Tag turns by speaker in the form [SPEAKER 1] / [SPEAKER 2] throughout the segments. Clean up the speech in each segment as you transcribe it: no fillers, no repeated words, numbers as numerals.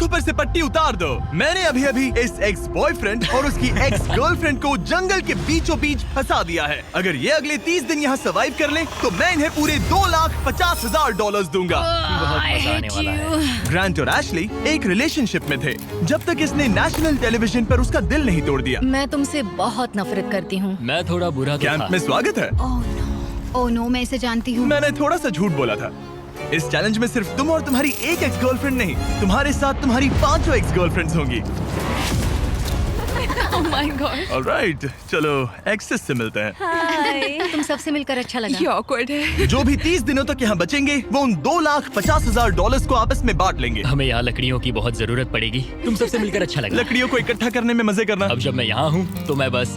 [SPEAKER 1] आंखों पर से पट्टी उतार दो। मैंने अभी अभी इस एक्स बॉयफ्रेंड और उसकी एक्स गर्लफ्रेंड को जंगल के बीचों बीच फंसा दिया है। अगर ये अगले 30 दिन यहाँ सर्वाइव कर ले तो मैं इन्हें पूरे $2,50,000 दूंगा।
[SPEAKER 2] बहुत मजा आने वाला है।
[SPEAKER 1] ग्रांट और एशली एक रिलेशनशिप में थे जब तक इसने नेशनल टेलीविजन पर उसका दिल नहीं तोड़ दिया।
[SPEAKER 3] मैं तुमसे बहुत नफरत करती हूँ।
[SPEAKER 2] मैं थोड़ा बुरा तो
[SPEAKER 1] कैंप
[SPEAKER 2] था।
[SPEAKER 1] में स्वागत है।
[SPEAKER 4] ओह नो, मैं इसे जानती हूँ।
[SPEAKER 1] मैंने थोड़ा सा झूठ बोला था। इस चैलेंज में सिर्फ तुम और तुम्हारी एक एक्स गर्लफ्रेंड नहीं, तुम्हारे साथ तुम्हारी 5 एक्स गर्लफ्रेंड्स होंगी।
[SPEAKER 3] Oh my God.
[SPEAKER 1] ऑलराइट, चलो एक्सेस से मिलते हैं।
[SPEAKER 3] तुम सबसे मिलकर अच्छा लगा।
[SPEAKER 4] ये awkward है।
[SPEAKER 1] जो भी 30 दिनों तक यहाँ बचेंगे वो उन $2,50,000 को आपस में बांट लेंगे।
[SPEAKER 2] हमें यहाँ लकड़ियों की बहुत जरूरत पड़ेगी। तुम सबसे मिलकर अच्छा लगा।
[SPEAKER 1] लकड़ियों को इकट्ठा करने में मजे करना।
[SPEAKER 2] अब जब मैं यहाँ हूँ तो मैं बस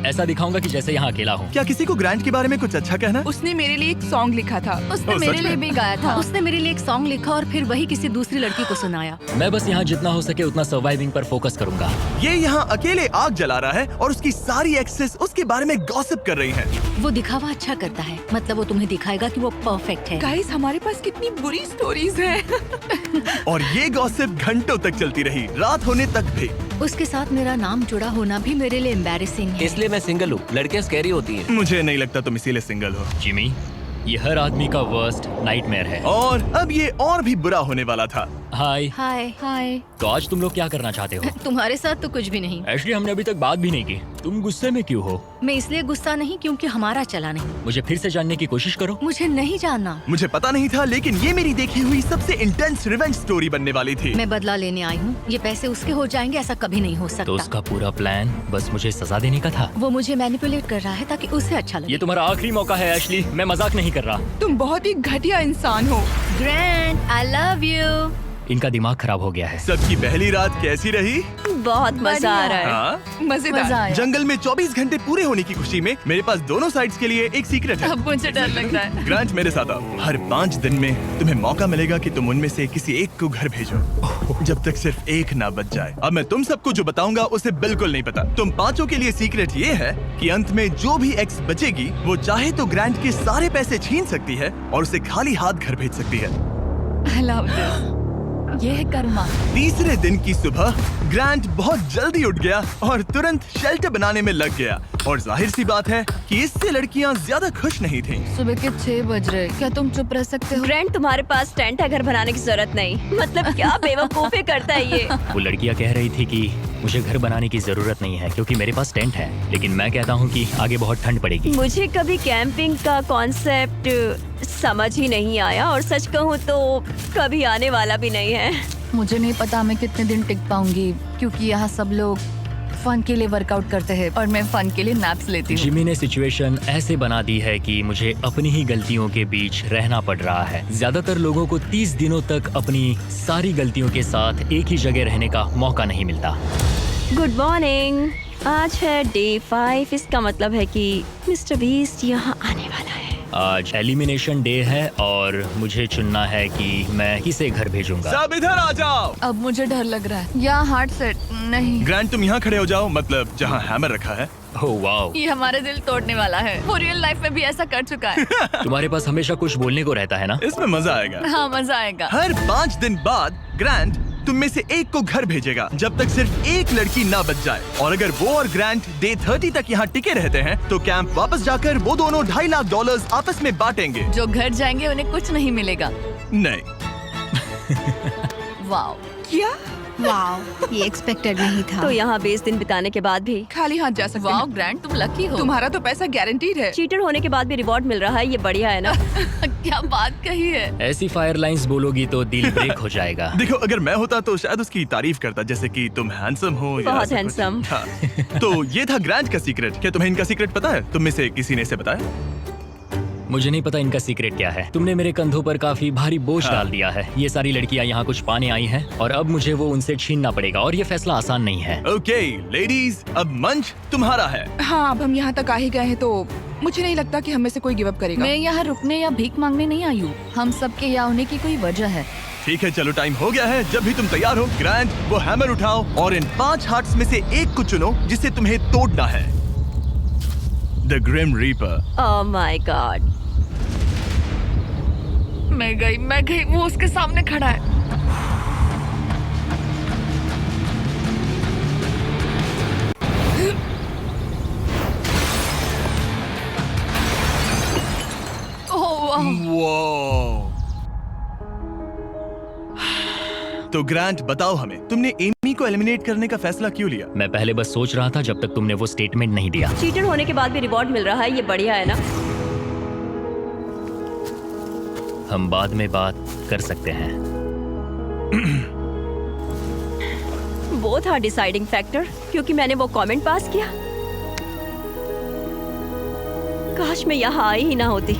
[SPEAKER 2] ऐसा दिखाऊंगा कि जैसे यहाँ अकेला हूँ।
[SPEAKER 1] क्या किसी को ग्रांट के बारे में कुछ अच्छा कहना?
[SPEAKER 4] उसने मेरे लिए एक सॉन्ग लिखा था।
[SPEAKER 3] उसने
[SPEAKER 1] ओह,
[SPEAKER 3] मेरे
[SPEAKER 1] सच
[SPEAKER 3] लिए
[SPEAKER 1] में?
[SPEAKER 3] भी गाया था। उसने मेरे लिए एक सॉन्ग लिखा और फिर वही किसी दूसरी लड़की को सुनाया।
[SPEAKER 2] मैं बस यहाँ जितना हो सके उतना सर्वाइविंग पर फोकस करूंगा।
[SPEAKER 1] ये यहाँ अकेले आग जला रहा है और उसकी सारी एक्सेस उसके बारे में गॉसिप कर रही हैं।
[SPEAKER 3] वो दिखावा अच्छा करता है, मतलब वो तुम्हें दिखाएगा कि वो परफेक्ट है।
[SPEAKER 4] गाइस, हमारे पास कितनी बुरी स्टोरीज हैं।
[SPEAKER 1] और ये गॉसिप घंटों तक चलती रही, रात होने तक भी।
[SPEAKER 3] उसके साथ मेरा नाम जुड़ा होना भी मेरे लिए एम्बैरेसिंग है।
[SPEAKER 5] इसलिए मैं सिंगल हूँ। लड़कियाँ स्कैरी होती हैं।
[SPEAKER 1] मुझे नहीं लगता तुम इसीलिए सिंगल हो।
[SPEAKER 2] जिमी, ये हर आदमी का वर्स्ट नाइटमेयर है।
[SPEAKER 1] और अब ये और भी बुरा होने वाला था।
[SPEAKER 2] हाय।
[SPEAKER 3] हाय हाय।
[SPEAKER 2] तो आज तुम लोग क्या करना चाहते हो?
[SPEAKER 3] तुम्हारे साथ तो कुछ भी नहीं।
[SPEAKER 2] एक्चुअली हमने अभी तक बात भी नहीं की। तुम गुस्से में क्यों हो?
[SPEAKER 3] मैं इसलिए गुस्सा नहीं क्योंकि हमारा चला नहीं।
[SPEAKER 2] मुझे फिर से जानने की कोशिश करो।
[SPEAKER 3] मुझे नहीं जानना।
[SPEAKER 1] मुझे पता नहीं था, लेकिन ये मेरी देखी हुई सबसे इंटेंस रिवेंज स्टोरी बनने वाली थी।
[SPEAKER 3] मैं बदला लेने आई हूँ। ये पैसे उसके हो जाएंगे ऐसा कभी नहीं हो
[SPEAKER 2] तो
[SPEAKER 3] सकता।
[SPEAKER 2] उसका पूरा प्लान बस मुझे सजा देने का था।
[SPEAKER 3] वो मुझे मैनिपुलेट कर रहा है ताकि उसे अच्छा लगे।
[SPEAKER 2] ये तुम्हारा आखिरी मौका है एशली, मैं मजाक नहीं कर रहा।
[SPEAKER 4] तुम बहुत ही घटिया इंसान हो।
[SPEAKER 3] Grand, I love you.
[SPEAKER 2] इनका दिमाग खराब हो गया है।
[SPEAKER 1] सबकी पहली रात कैसी रही?
[SPEAKER 6] बहुत मजा आ रहा है।
[SPEAKER 1] हाँ?
[SPEAKER 4] मजेदार।
[SPEAKER 3] मजा आया।
[SPEAKER 1] जंगल में 24 घंटे पूरे होने की खुशी में मेरे पास दोनों साइड्स के लिए एक सीक्रेट है।
[SPEAKER 3] अब मुझे डर लग रहा है।
[SPEAKER 1] ग्रांट, मेरे साथ आओ। हर 5 दिन में तुम्हें मौका मिलेगा कि तुम उनमें से किसी एक को घर भेजो, जब तक सिर्फ एक ना बच जाए। अब मैं तुम सबको जो बताऊंगा उसे बिल्कुल नहीं पता। तुम 5 के लिए सीक्रेट ये है कि अंत में जो भी एक्स बचेगी वो चाहे तो ग्रांट के सारे पैसे छीन सकती है और उसे खाली हाथ घर भेज सकती है।
[SPEAKER 3] I love this. ये है कर्मा।
[SPEAKER 1] तीसरे दिन की सुबह ग्रांट बहुत जल्दी उठ गया और तुरंत शेल्टर बनाने में लग गया। और जाहिर सी बात है कि इससे लड़कियां ज्यादा खुश नहीं थीं।
[SPEAKER 3] सुबह के 6 बज रहे, क्या तुम चुप रह सकते हो?
[SPEAKER 6] ग्रैंड, तुम्हारे पास टेंट है, घर बनाने की जरूरत नहीं। मतलब क्या बेवकूफी करता है ये।
[SPEAKER 2] वो लड़कियां कह रही थी कि मुझे घर बनाने की जरूरत नहीं है क्योंकि मेरे पास टेंट है, लेकिन मैं कहता हूँ कि आगे बहुत ठंड पड़ेगी।
[SPEAKER 6] मुझे कभी कैंपिंग का कॉन्सेप्ट समझ ही नहीं आया और सच कहूँ तो कभी आने वाला भी नहीं है।
[SPEAKER 3] मुझे नहीं पता मैं कितने दिन टिक पाऊंगी क्योंकि यहाँ सब लोग फन के लिए वर्कआउट करते हैं और मैं फन के लिए नैप्स लेती हूँ।
[SPEAKER 2] जिमी ने सिचुएशन ऐसे बना दी है कि मुझे अपनी ही गलतियों के बीच रहना पड़ रहा है। ज्यादातर लोगों को 30 दिनों तक अपनी सारी गलतियों के साथ एक ही जगह रहने का मौका नहीं मिलता।
[SPEAKER 6] Good morning. आज है डे 5। इसका मतलब है कि मिस्टर बीस्ट यहाँ आने वाला है।
[SPEAKER 2] आज एलिमिनेशन डे है और मुझे चुनना है कि मैं किसे घर भेजूंगा।
[SPEAKER 1] सब इधर आ जाओ।
[SPEAKER 3] अब मुझे डर लग रहा है। यहाँ हार्ट सेट नहीं।
[SPEAKER 1] ग्रांट, तुम यहाँ खड़े हो जाओ, मतलब जहाँ हैमर रखा है।
[SPEAKER 2] ओह वाओ,
[SPEAKER 3] ये हमारे दिल तोड़ने वाला है। वो रियल लाइफ में भी ऐसा कर चुका है।
[SPEAKER 2] तुम्हारे पास हमेशा कुछ बोलने को रहता है ना।
[SPEAKER 1] इसमें मजा आएगा।
[SPEAKER 3] हाँ, मजा आएगा।
[SPEAKER 1] हर 5 दिन बाद ग्रांट तुम में से एक को घर भेजेगा जब तक सिर्फ एक लड़की ना बच जाए। और अगर वो और ग्रांट डे 30 तक यहाँ टिके रहते हैं तो कैंप वापस जाकर वो दोनों $2.5 लाख आपस में बांटेंगे।
[SPEAKER 3] जो घर जाएंगे उन्हें कुछ नहीं मिलेगा।
[SPEAKER 1] नहीं।
[SPEAKER 3] वाओ।
[SPEAKER 4] क्या? वाओ, ये एक्सपेक्टेड नहीं था।
[SPEAKER 6] तो यहाँ 20 दिन बिताने के बाद भी
[SPEAKER 4] खाली हाथ जा सकते
[SPEAKER 3] वाओ
[SPEAKER 4] हैं।
[SPEAKER 3] ग्रैंड, तुम लकी हो।
[SPEAKER 4] तुम्हारा तो पैसा गारंटीड है।
[SPEAKER 6] चीटर होने के बाद भी रिवॉर्ड मिल रहा है, ये बढ़िया है ना।
[SPEAKER 3] क्या बात कही है।
[SPEAKER 2] ऐसी फायर लाइंस बोलोगी तो दिल ब्रेक हो जाएगा।
[SPEAKER 1] देखो, अगर मैं होता तो शायद उसकी तारीफ करता, जैसे कि तुम हैंडसम हो या
[SPEAKER 6] बहुत
[SPEAKER 1] ऐसा कुछ।
[SPEAKER 6] हैंडसम।
[SPEAKER 1] हाँ। तो ये था ग्रांट का सीक्रेट। क्या तुम्हें इनका सीक्रेट पता है? तुम में से किसी ने इसे बताया?
[SPEAKER 2] मुझे नहीं पता इनका सीक्रेट क्या है। तुमने मेरे कंधों पर काफी भारी बोझ डाल दिया है। ये सारी लड़कियां यहाँ कुछ पाने आई हैं और अब मुझे वो उनसे छीनना पड़ेगा और ये फैसला आसान नहीं है।
[SPEAKER 1] ओके लेडीज, अब मंच तुम्हारा है।
[SPEAKER 4] हाँ, अब हम यहाँ तक आ ही गए हैं तो मुझे नहीं लगता कि हमें से कोई गिव अप करेगा।
[SPEAKER 3] मैं यहाँ रुकने या भीख मांगने नहीं आई हूँ। हम सबके यहाँ होने की कोई वजह है।
[SPEAKER 1] ठीक है, चलो टाइम हो गया है। जब भी तुम तैयार हो ग्रांट, वो हैमर उठाओ और इन 5 हार्ट्स में से एक को चुनो जिसे तुम्हें तोड़ना है। The grim reaper.
[SPEAKER 6] Oh my god.
[SPEAKER 3] मैं गई, वो उसके सामने खड़ा है।
[SPEAKER 1] तो ग्रांट बताओ हमें, तुमने एमी को एलिमिनेट करने का फैसला क्यों लिया?
[SPEAKER 2] मैं पहले बस सोच रहा था जब तक तुमने वो स्टेटमेंट नहीं दिया।
[SPEAKER 6] चीटर होने के बाद भी रिवॉर्ड मिल रहा है, ये बढ़िया है ना?
[SPEAKER 2] हम बाद में बात कर सकते हैं।
[SPEAKER 6] वो था डिसाइडिंग फैक्टर, क्योंकि मैंने वो कमेंट पास किया। काश मैं यहाँ आई ही ना होती।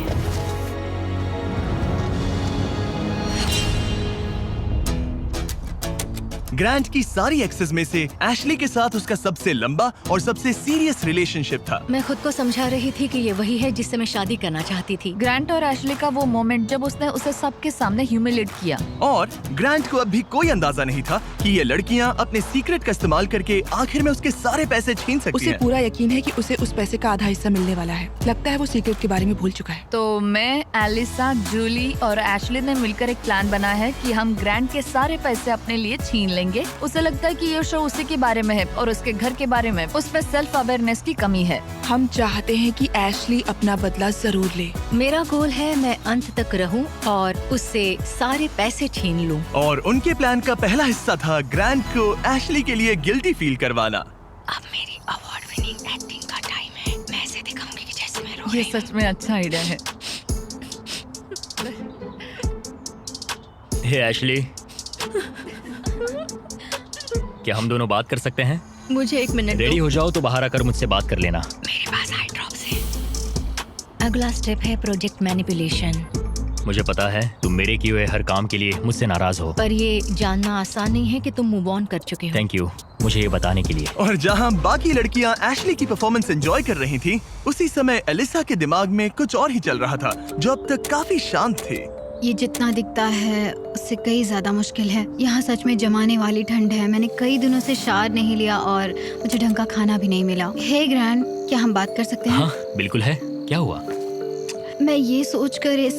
[SPEAKER 1] ग्रांट की सारी एक्सेस में से एशली के साथ उसका सबसे लंबा और सबसे सीरियस रिलेशनशिप था।
[SPEAKER 7] मैं खुद को समझा रही थी कि ये वही है जिससे मैं शादी करना चाहती थी।
[SPEAKER 3] ग्रांट और एशली का वो मोमेंट जब उसने उसे सबके सामने ह्यूमिलेट किया।
[SPEAKER 1] और ग्रांट को अब भी कोई अंदाजा नहीं था कि ये लड़कियां अपने सीक्रेट का इस्तेमाल करके आखिर में उसके सारे पैसे छीन सकती
[SPEAKER 4] उसे
[SPEAKER 1] हैं।
[SPEAKER 4] पूरा यकीन है कि उसे उस पैसे का आधा हिस्सा मिलने वाला है। लगता है वो सीक्रेट के बारे में भूल चुका है।
[SPEAKER 3] तो मैं, एलिसा, जूली और एशली ने मिलकर एक प्लान बनाया है कि हम ग्रांट के सारे पैसे अपने लिए छीन लेंगे। उसे लगता है कि ये शो उसी के बारे में है और उसके घर के बारे में। उसमें सेल्फ अवेयरनेस की कमी है।
[SPEAKER 4] हम चाहते हैं कि एशली अपना बदला जरूर ले।
[SPEAKER 7] मेरा गोल है मैं अंत तक रहूं और उससे सारे पैसे छीन लूं।
[SPEAKER 1] और उनके प्लान का पहला हिस्सा था ग्रांट को एशली के लिए गिल्टी फील करवाना।
[SPEAKER 7] अब मेरी अवार्ड विनिंग एक्टिंग का टाइम है। मैं ऐसे दिखाऊंगी कि जैसे मैं रो
[SPEAKER 3] ये
[SPEAKER 7] रही हूं।
[SPEAKER 3] सच में अच्छा आइडिया है।
[SPEAKER 2] हे एशली, क्या हम दोनों बात कर सकते हैं?
[SPEAKER 7] मुझे एक मिनट
[SPEAKER 2] रेडी
[SPEAKER 7] दो।
[SPEAKER 2] हो जाओ तो बाहर आकर मुझसे बात कर लेना।
[SPEAKER 7] मेरे पास आई ड्रॉप्स है। अगला स्टेप है प्रोजेक्ट मैनिपुलेशन।
[SPEAKER 2] मुझे पता है तुम मेरे किए हुए हर काम के लिए मुझसे नाराज हो।
[SPEAKER 7] पर ये जानना आसान नहीं है कि तुम मूव ऑन कर चुके हो।
[SPEAKER 2] थैंक यू मुझे ये बताने के लिए।
[SPEAKER 1] और जहां बाकी लड़कियां एशली की परफॉर्मेंस एंजॉय कर रही थी, उसी समय एलिसा के दिमाग में कुछ और ही चल रहा था जो अब तक काफी शांत थे।
[SPEAKER 8] ये जितना दिखता है उससे कई ज्यादा मुश्किल है। यहाँ सच में जमाने वाली ठंड है। मैंने कई दिनों से शावर नहीं लिया और मुझे ढंग का खाना भी नहीं मिला। हे ग्रैंड, क्या हम बात कर सकते हैं?
[SPEAKER 2] हाँ बिल्कुल है। क्या हुआ?
[SPEAKER 8] मैं ये सोचकर इस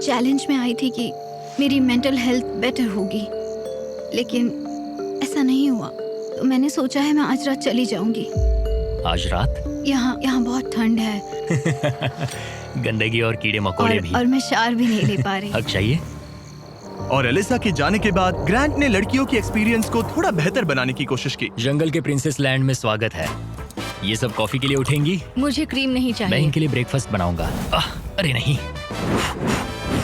[SPEAKER 8] चैलेंज में आई थी कि मेरी मेंटल हेल्थ बेटर होगी, लेकिन ऐसा नहीं हुआ। तो मैंने सोचा है मैं आज रात चली जाऊंगी।
[SPEAKER 2] आज रात?
[SPEAKER 8] यहाँ बहुत ठंड है
[SPEAKER 2] गंदगी और कीड़े मकोड़े भी।
[SPEAKER 8] और मैं शावर भी नहीं ले पा रही।
[SPEAKER 2] हक चाहिए।
[SPEAKER 1] और एलिसा के जाने के बाद ग्रांट ने लड़कियों की एक्सपीरियंस को थोड़ा बेहतर बनाने की कोशिश की।
[SPEAKER 2] जंगल के प्रिंसेस लैंड में स्वागत है। ये सब कॉफी के लिए उठेंगी?
[SPEAKER 7] मुझे क्रीम नहीं
[SPEAKER 2] मैं
[SPEAKER 7] चाहिए।
[SPEAKER 2] इनके लिए ब्रेकफास्ट बनाऊंगा। अरे नहीं।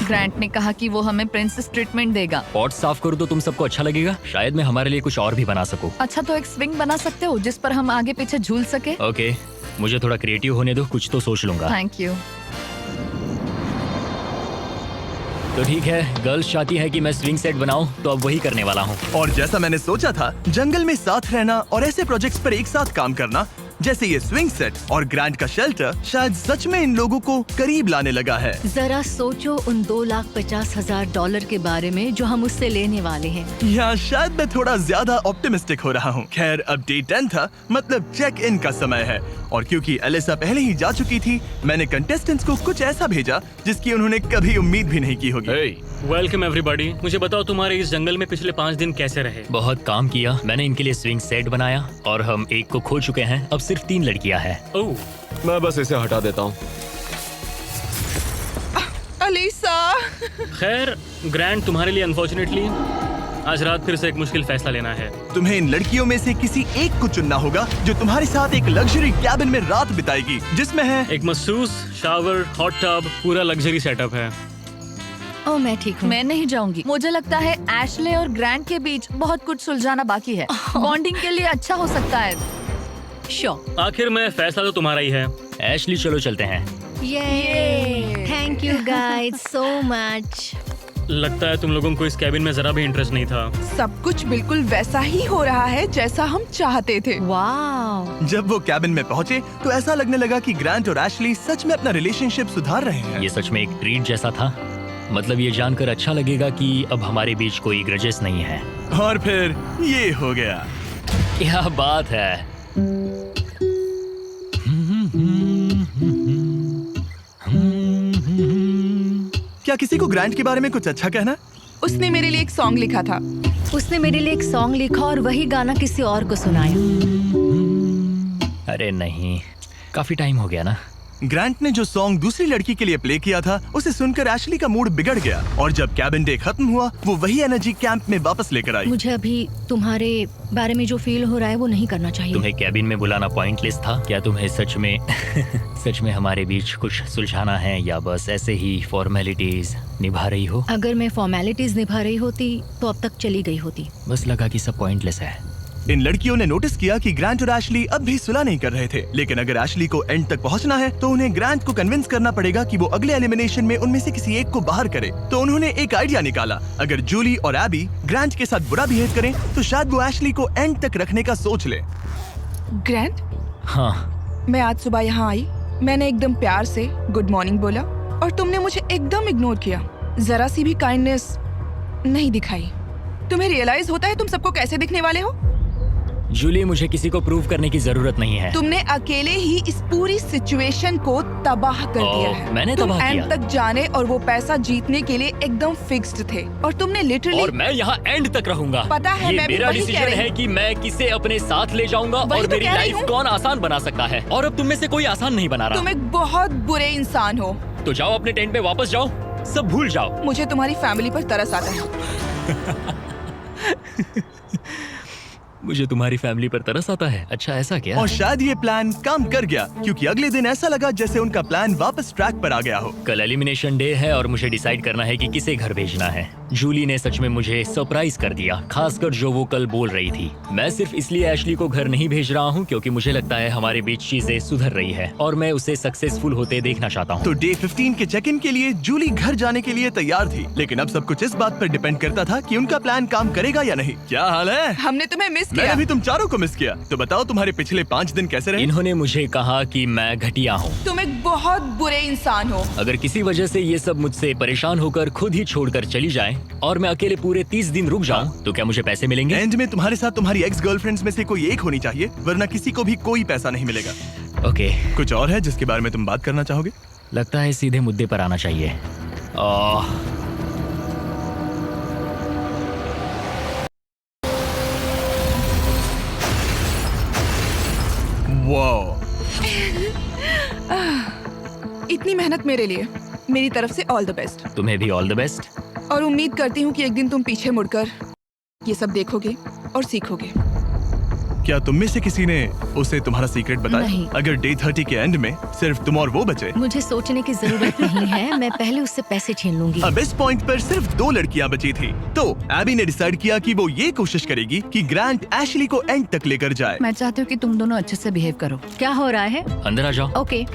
[SPEAKER 3] ग्रांट ने कहा कि वो हमें प्रिंसेस ट्रीटमेंट देगा।
[SPEAKER 2] पॉट साफ करूँ तो तुम सबको अच्छा लगेगा। शायद मैं हमारे लिए कुछ और भी बना सकूं।
[SPEAKER 3] अच्छा, तो एक स्विंग बना सकते हो जिस पर हम आगे पीछे झूल सके।
[SPEAKER 2] ओके, मुझे थोड़ा क्रिएटिव होने दो, कुछ तो सोच लूंगा।
[SPEAKER 3] Thank you.
[SPEAKER 2] तो ठीक है, गर्ल्स चाहती है कि मैं स्विंग सेट बनाऊं, तो अब वही करने वाला हूँ।
[SPEAKER 1] और जैसा मैंने सोचा था, जंगल में साथ रहना और ऐसे प्रोजेक्ट्स पर एक साथ काम करना जैसे ये स्विंग सेट और ग्रांट का शेल्टर शायद सच में इन लोगों को करीब लाने लगा है।
[SPEAKER 7] जरा सोचो उन $2,50,000 के बारे में जो हम उससे लेने वाले हैं।
[SPEAKER 1] या शायद मैं थोड़ा ज्यादा ऑप्टिमिस्टिक हो रहा हूँ। खैर, अब डे 10 था, मतलब चेक इन का समय है। और क्योंकि एलिसा पहले ही जा चुकी थी, मैंने कंटेस्टेंट्स को कुछ ऐसा भेजा जिसकी उन्होंने कभी उम्मीद भी नहीं की होगी।
[SPEAKER 9] Welcome everybody. मुझे बताओ तुम्हारे इस जंगल में पिछले 5 दिन कैसे रहे?
[SPEAKER 2] बहुत काम किया। मैंने इनके लिए स्विंग सेट बनाया और हम एक को खो चुके हैं। अब सिर्फ 3 लड़कियां हैं।
[SPEAKER 9] ओह,
[SPEAKER 10] मैं बस इसे हटा देता हूँ।
[SPEAKER 4] अलीसा।
[SPEAKER 9] खैर ग्रैंड, तुम्हारे लिए अनफॉर्चुनेटली आज रात फिर से एक मुश्किल फैसला लेना है।
[SPEAKER 1] तुम्हें इन लड़कियों में से किसी एक को चुनना होगा जो तुम्हारे साथ एक लग्जरी कैबिन में रात बिताएगी, जिसमें है
[SPEAKER 9] एक मसूस, शावर, हॉट टब, पूरा लग्जरी सेटअप है।
[SPEAKER 7] ओ, मैं ठीक हूँ।
[SPEAKER 3] मैं नहीं जाऊंगी। मुझे लगता है एशले और ग्रांट के बीच बहुत कुछ सुलझाना बाकी है। बॉन्डिंग के लिए अच्छा हो सकता है।
[SPEAKER 7] श्योर।
[SPEAKER 9] आखिर में फैसला तो तुम्हारा ही है।
[SPEAKER 2] एशली, चलो चलते हैं।
[SPEAKER 7] ये thank you guys so much.
[SPEAKER 9] लगता है तुम लोगों को इस कैबिन में जरा भी इंटरेस्ट नहीं था।
[SPEAKER 4] सब कुछ बिल्कुल वैसा ही हो रहा है जैसा हम चाहते थे।
[SPEAKER 7] वाओ।
[SPEAKER 1] जब वो कैबिन में पहुंचे तो ऐसा लगने लगा कि ग्रांट और एशली सच में अपना रिलेशनशिप सुधार रहे हैं।
[SPEAKER 2] ये सच में एक ट्रीट जैसा था। मतलब ये जानकर अच्छा लगेगा कि अब हमारे बीच कोई ग्रजेस नहीं है।
[SPEAKER 1] और फिर ये हो गया।
[SPEAKER 2] क्या बात है।
[SPEAKER 1] क्या किसी को ग्रांट के बारे में कुछ अच्छा कहना?
[SPEAKER 4] उसने मेरे लिए एक सॉन्ग लिखा था।
[SPEAKER 7] उसने मेरे लिए एक सॉन्ग लिखा और वही गाना किसी और को सुनाया।
[SPEAKER 2] अरे नहीं, काफी टाइम हो गया ना।
[SPEAKER 1] ग्रांट ने जो सॉन्ग दूसरी लड़की के लिए प्ले किया था उसे सुनकर एशली का मूड बिगड़ गया और जब कैबिन डे खत्म हुआ वो वही एनर्जी कैंप में वापस लेकर आई।
[SPEAKER 7] मुझे अभी तुम्हारे बारे में जो फील हो रहा है वो नहीं करना चाहिए।
[SPEAKER 2] तुम्हें कैबिन में बुलाना पॉइंटलेस था क्या? तुम्हें सच में सच में हमारे बीच कुछ सुलझाना है या बस ऐसे ही फॉर्मेलिटीज निभा रही हो?
[SPEAKER 7] अगर मैं फॉर्मेलिटीज निभा रही होती तो अब तक चली गई होती।
[SPEAKER 2] बस लगा कि सब पॉइंटलेस है।
[SPEAKER 1] इन लड़कियों ने नोटिस किया कि ग्रांट और एशली अब भी सुलह नहीं कर रहे थे, लेकिन अगर एशली को एंड तक पहुंचना है तो उन्हें ग्रांट को कन्विंस करना पड़ेगा कि वो अगले एलिमिनेशन में उनमें से किसी एक को बाहर करे। तो उन्होंने एक आइडिया निकाला, अगर जूली और एबी ग्रांट के साथ बुरा बिहेव करें तो शायद वो एशली को एंड तक रखने का सोच ले।
[SPEAKER 4] ग्रैंड,
[SPEAKER 2] हाँ,
[SPEAKER 4] मैं आज सुबह यहाँ आई, मैंने एकदम प्यार से गुड मॉर्निंग बोला और तुमने मुझे एकदम इग्नोर किया, जरा सी भी काइंडनेस नहीं दिखाई। तुम्हें रियलाइज होता है तुम सबको कैसे दिखने वाले हो?
[SPEAKER 2] जूली, मुझे किसी को प्रूव करने की जरूरत नहीं है।
[SPEAKER 4] तुमने अकेले ही इस पूरी सिचुएशन को तबाह कर दिया है।
[SPEAKER 2] मैंने
[SPEAKER 4] तुम
[SPEAKER 2] तबाह
[SPEAKER 4] एंड
[SPEAKER 2] किया।
[SPEAKER 4] तक जाने और वो पैसा जीतने के लिए एकदम फिक्स्ड थे और तुमने लिटरली।
[SPEAKER 2] और मैं यहाँ एंड तक रहूंगा।
[SPEAKER 4] पता है,
[SPEAKER 2] ये
[SPEAKER 4] मैं भी
[SPEAKER 2] मेरा
[SPEAKER 4] वही कह
[SPEAKER 2] डिसीजन
[SPEAKER 4] रही
[SPEAKER 2] है
[SPEAKER 4] हूँ।
[SPEAKER 2] कि मैं किसे अपने साथ ले जाऊंगा
[SPEAKER 4] वही
[SPEAKER 2] और
[SPEAKER 4] तो
[SPEAKER 2] मेरी
[SPEAKER 4] कह रही
[SPEAKER 2] लाइफ
[SPEAKER 4] हूँ।
[SPEAKER 2] कौन आसान बना सकता है। और अब तुम में से कोई आसान नहीं बना रहा।
[SPEAKER 4] तुम एक बहुत बुरे इंसान हो।
[SPEAKER 2] तो जाओ अपने टेंट में वापस जाओ, सब भूल जाओ।
[SPEAKER 4] मुझे तुम्हारी फैमिली पर तरस आता है।
[SPEAKER 2] मुझे तुम्हारी फैमिली पर तरस आता है। अच्छा, ऐसा क्या?
[SPEAKER 1] और शायद ये प्लान काम कर गया क्योंकि अगले दिन ऐसा लगा जैसे उनका प्लान वापस ट्रैक पर आ गया हो।
[SPEAKER 2] कल एलिमिनेशन डे है और मुझे डिसाइड करना है कि किसे घर भेजना है। जूली ने सच में मुझे सरप्राइज कर दिया, खासकर जो वो कल बोल रही थी। मैं सिर्फ इसलिए एशली को घर नहीं भेज रहा हूँ क्योंकि मुझे लगता है हमारे बीच चीजें सुधर रही है और मैं उसे सक्सेसफुल होते देखना चाहता हूँ।
[SPEAKER 1] तो डे 15 के चेक इन के लिए जूली घर जाने के लिए तैयार थी, लेकिन अब सब कुछ इस बात पर डिपेंड करता था कि उनका प्लान काम करेगा या नहीं। क्या हाल है?
[SPEAKER 4] हमने तुम्हें मिस किया।
[SPEAKER 1] मैंने भी तुम चारों को मिस किया। तो बताओ तुम्हारे पिछले 5 दिन कैसे रहे?
[SPEAKER 2] इन्होंने मुझे कहा कि मैं घटिया हूँ।
[SPEAKER 4] तुम एक बहुत बुरे इंसान हो।
[SPEAKER 2] अगर किसी वजह से ये सब मुझसे परेशान होकर खुद ही छोड़कर चली जाएं और मैं अकेले पूरे 30 दिन रुक जाऊं, तो क्या मुझे पैसे मिलेंगे?
[SPEAKER 1] एंड में तुम्हारे साथ तुम्हारी एक्स गर्लफ्रेंड्स में से कोई एक होनी चाहिए, वरना किसी को भी कोई पैसा नहीं मिलेगा।
[SPEAKER 2] ओके,
[SPEAKER 1] कुछ और है जिसके बारे में तुम बात करना चाहोगे?
[SPEAKER 2] लगता है सीधे मुद्दे पर आना चाहिए।
[SPEAKER 1] वाओ,
[SPEAKER 4] इतनी मेहनत मेरे लिए, मेरी तरफ से ऑल द बेस्ट।
[SPEAKER 2] तुम्हें भी ऑल द बेस्ट।
[SPEAKER 4] और उम्मीद करती हूँ कि एक दिन तुम पीछे मुड़कर ये सब देखोगे और सीखोगे।
[SPEAKER 1] क्या तुम में से किसी ने उसे तुम्हारा सीक्रेट बताया?
[SPEAKER 7] नहीं।
[SPEAKER 1] अगर डे 30 के एंड में सिर्फ तुम और वो बचे?
[SPEAKER 7] मुझे सोचने की जरूरत नहीं है, मैं पहले उससे पैसे छीन लूंगी।
[SPEAKER 1] अब इस पॉइंट पर सिर्फ 2 लड़कियां बची थी, तो एबी ने डिसाइड किया कि वो ये कोशिश करेगी कि ग्रांट एशली को एंड तक लेकर जाए।
[SPEAKER 3] मैं चाहती हूँ कि तुम दोनों अच्छे से बिहेव करो।
[SPEAKER 7] क्या हो रहा है?
[SPEAKER 2] अंदर आ जाओ।
[SPEAKER 7] ओके,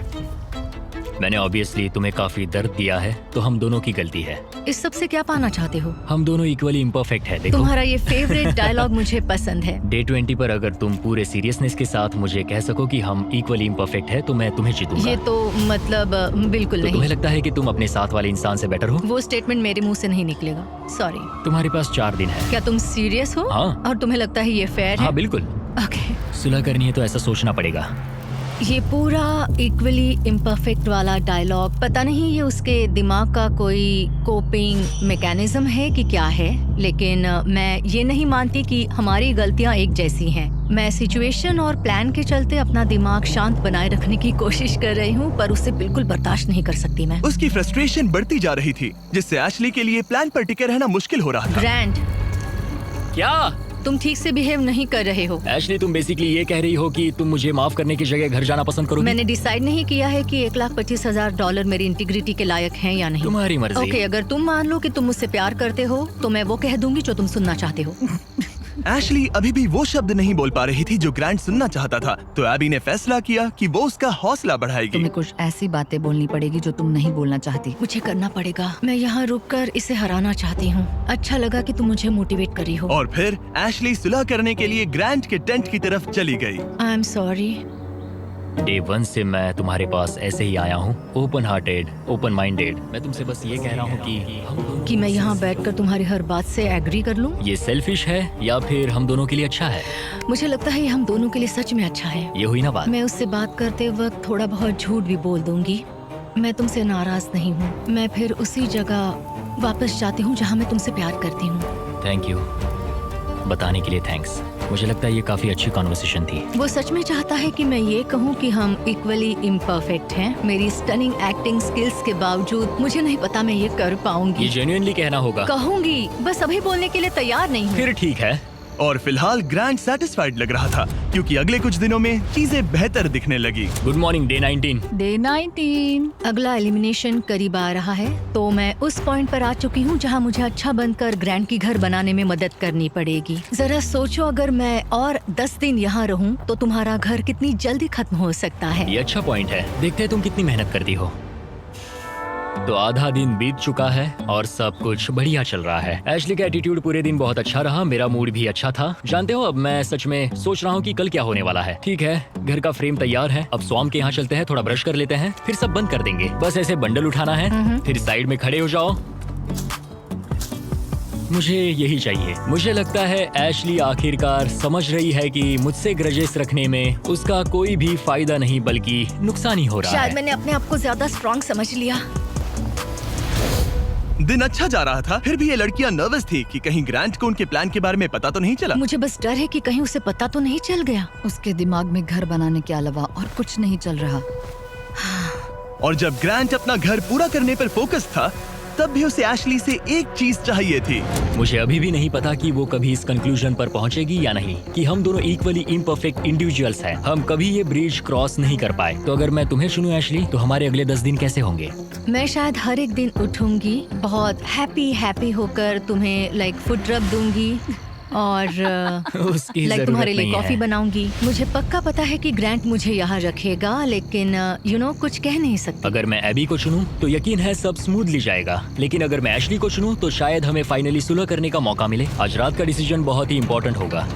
[SPEAKER 2] मैंने ऑब्वियसली तुम्हें काफी दर्द दिया है, तो हम दोनों की गलती है।
[SPEAKER 7] इस सब से क्या पाना चाहते हो?
[SPEAKER 2] हम दोनों इक्वली इम्परफेक्ट है। देखो,
[SPEAKER 7] तुम्हारा ये फेवरेट डायलॉग मुझे पसंद है।
[SPEAKER 2] डे 20 पर अगर तुम पूरे सीरियसनेस के साथ मुझे कह सको कि हम इक्वली इम्परफेक्ट है, तो मैं तुम्हें जीतूंगा।
[SPEAKER 7] ये तो मतलब बिल्कुल
[SPEAKER 2] तो
[SPEAKER 7] नहीं।
[SPEAKER 2] तुम्हें लगता है कि तुम अपने साथ वाले इंसान से बेटर हो?
[SPEAKER 7] वो स्टेटमेंट मेरे मुंह से नहीं निकलेगा, सॉरी।
[SPEAKER 2] तुम्हारे पास 4 दिन है।
[SPEAKER 7] क्या तुम सीरियस हो?
[SPEAKER 2] हाँ।
[SPEAKER 7] और तुम्हें लगता है ये फेयर है?
[SPEAKER 2] हाँ बिल्कुल।
[SPEAKER 7] ओके।
[SPEAKER 2] सुलह करनी है तो ऐसा सोचना पड़ेगा।
[SPEAKER 7] ये पूरा इक्वली इम्परफेक्ट वाला डायलॉग, पता नहीं ये उसके दिमाग का कोई कोपिंग मैकेनिज्म है कि क्या है, लेकिन मैं ये नहीं मानती कि हमारी गलतियां एक जैसी हैं। मैं सिचुएशन और प्लान के चलते अपना दिमाग शांत बनाए रखने की कोशिश कर रही हूँ, पर उसे बिल्कुल बर्दाश्त नहीं कर सकती मैं।
[SPEAKER 1] उसकी फ्रस्ट्रेशन बढ़ती जा रही थी, जिससे एशली के लिए प्लान पर टिके रहना मुश्किल हो रहा था।
[SPEAKER 7] ग्रैंड,
[SPEAKER 2] क्या
[SPEAKER 7] तुम ठीक से बिहेव नहीं कर रहे हो।
[SPEAKER 2] एशली, तुम बेसिकली ये कह रही हो कि तुम मुझे माफ करने की जगह घर जाना पसंद करोगी?
[SPEAKER 7] मैंने डिसाइड नहीं किया है कि $1,25,000 मेरी इंटीग्रिटी के लायक हैं या नहीं।
[SPEAKER 2] तुम्हारी मर्जी।
[SPEAKER 7] ओके, अगर तुम मान लो कि तुम मुझसे प्यार करते हो तो मैं वो कह दूंगी जो तुम सुनना चाहते हो।
[SPEAKER 1] एशली अभी भी वो शब्द नहीं बोल पा रही थी जो ग्रांट सुनना चाहता था, तो एबी ने फैसला किया कि वो उसका हौसला बढ़ाएगी।
[SPEAKER 3] तुम्हें कुछ ऐसी बातें बोलनी पड़ेगी जो तुम नहीं बोलना चाहती।
[SPEAKER 7] मुझे करना पड़ेगा, मैं यहाँ रुककर इसे हराना चाहती हूँ। अच्छा लगा कि तुम मुझे मोटिवेट करी हो।
[SPEAKER 1] और फिर एशली सुलह करने के लिए ग्रांट के टेंट की तरफ चली गई।
[SPEAKER 7] I am sorry.
[SPEAKER 2] डे 1 से मैं तुम्हारे पास ऐसे ही आया हूँ, ओपन हार्टेड, ओपन माइंडेड। मैं तुमसे बस ये कह रहा हूँ कि
[SPEAKER 7] मैं यहाँ बैठकर तुम्हारी हर बात से एग्री कर लूँ।
[SPEAKER 2] ये सेल्फिश है या फिर हम दोनों के लिए अच्छा है?
[SPEAKER 7] मुझे लगता है ये हम दोनों के लिए सच में अच्छा है।
[SPEAKER 2] ये हुई ना बात।
[SPEAKER 7] मैं उससे बात करते वक्त थोड़ा बहुत झूठ भी बोल दूंगी। मैं तुमसे नाराज नहीं हूँ। मैं फिर उसी जगह वापस जाती हूँ जहाँ मैं तुमसे प्यार करती हूँ।
[SPEAKER 2] Thank you. बताने के लिए थैंक्स। मुझे लगता है ये काफी अच्छी कॉन्वर्सेशन थी।
[SPEAKER 7] वो सच में चाहता है कि मैं ये कहूँ कि हम इक्वली इम्परफेक्ट हैं। मेरी स्टनिंग एक्टिंग स्किल्स के बावजूद मुझे नहीं पता मैं ये कर
[SPEAKER 2] ये
[SPEAKER 7] पाऊंगी।
[SPEAKER 2] जेन्युइनली कहना होगा।
[SPEAKER 7] कहूंगी, बस अभी बोलने के लिए तैयार नहीं हूँ।
[SPEAKER 2] फिर ठीक है।
[SPEAKER 1] और फिलहाल ग्रैंड सेटिस्फाइड लग रहा था क्योंकि अगले कुछ दिनों में चीजें बेहतर दिखने लगी।
[SPEAKER 2] Good morning day 19।
[SPEAKER 3] डे 19।
[SPEAKER 7] अगला एलिमिनेशन करीब आ रहा है, तो मैं उस पॉइंट पर आ चुकी हूँ जहाँ मुझे अच्छा बनकर ग्रैंड की घर बनाने में मदद करनी पड़ेगी। जरा सोचो, अगर मैं और 10 दिन यहाँ रहूँ तो तुम्हारा घर कितनी जल्दी खत्म हो सकता है।
[SPEAKER 2] ये अच्छा पॉइंट है। देखते हैं तुम कितनी मेहनत करती हो। तो आधा दिन बीत चुका है और सब कुछ बढ़िया चल रहा है। एशली का एटीट्यूड पूरे दिन बहुत अच्छा रहा, मेरा मूड भी अच्छा था। जानते हो, अब मैं सच में सोच रहा हूँ कि कल क्या होने वाला है। ठीक है, घर का फ्रेम तैयार है। अब स्वाम के यहाँ चलते हैं, थोड़ा ब्रश कर लेते हैं, फिर सब बंद कर देंगे। बस ऐसे बंडल उठाना है, फिर साइड में खड़े हो जाओ। मुझे यही चाहिए। मुझे लगता है एशली आखिरकार समझ रही है कि मुझसे ग्रजेस रखने में उसका कोई भी फायदा नहीं बल्कि नुकसान ही हो रहा
[SPEAKER 7] शायद
[SPEAKER 2] है।
[SPEAKER 7] मैंने अपने आप को ज्यादा स्ट्रॉन्ग समझ लिया।
[SPEAKER 1] दिन अच्छा जा रहा था, फिर भी ये लड़कियां नर्वस थी कि कहीं ग्रांट को उनके प्लान के बारे में पता तो नहीं चला।
[SPEAKER 7] मुझे बस डर है कि कहीं उसे पता तो नहीं चल गया।
[SPEAKER 3] उसके दिमाग में घर बनाने के अलावा और कुछ नहीं चल रहा।
[SPEAKER 1] और जब ग्रांट अपना घर पूरा करने पर फोकस था, तब भी उसे एशली से एक चीज चाहिए थी।
[SPEAKER 2] मुझे अभी भी नहीं पता कि वो कभी इस कंक्लूजन पर पहुंचेगी या नहीं कि हम दोनों इक्वली इम्परफेक्ट इंडिविजुअल्स हैं। हम कभी ये ब्रिज क्रॉस नहीं कर पाए। तो अगर मैं तुम्हें चुनूं एशली, तो हमारे अगले 10 दिन कैसे होंगे?
[SPEAKER 7] मैं शायद हर एक दिन उठूंगी, बहुत हैप्पी होकर तुम्हें लाइक फुड रब दूंगी और
[SPEAKER 2] उसकी
[SPEAKER 7] लाइक
[SPEAKER 2] जरूरत
[SPEAKER 7] तुम्हारे लिए
[SPEAKER 2] नहीं
[SPEAKER 7] कॉफी
[SPEAKER 2] है।
[SPEAKER 7] बनाऊंगी। मुझे पक्का पता है कि ग्रैंट मुझे यहाँ रखेगा, लेकिन कुछ कह नहीं सकती।
[SPEAKER 2] अगर मैं एबी को चुनूं तो यकीन है सब स्मूथली जाएगा, लेकिन अगर मैं एशली को चुनूं तो शायद हमें फाइनली सुलह करने का मौका मिले। आज रात का डिसीजन बहुत ही इंपॉर्टेंट होगा।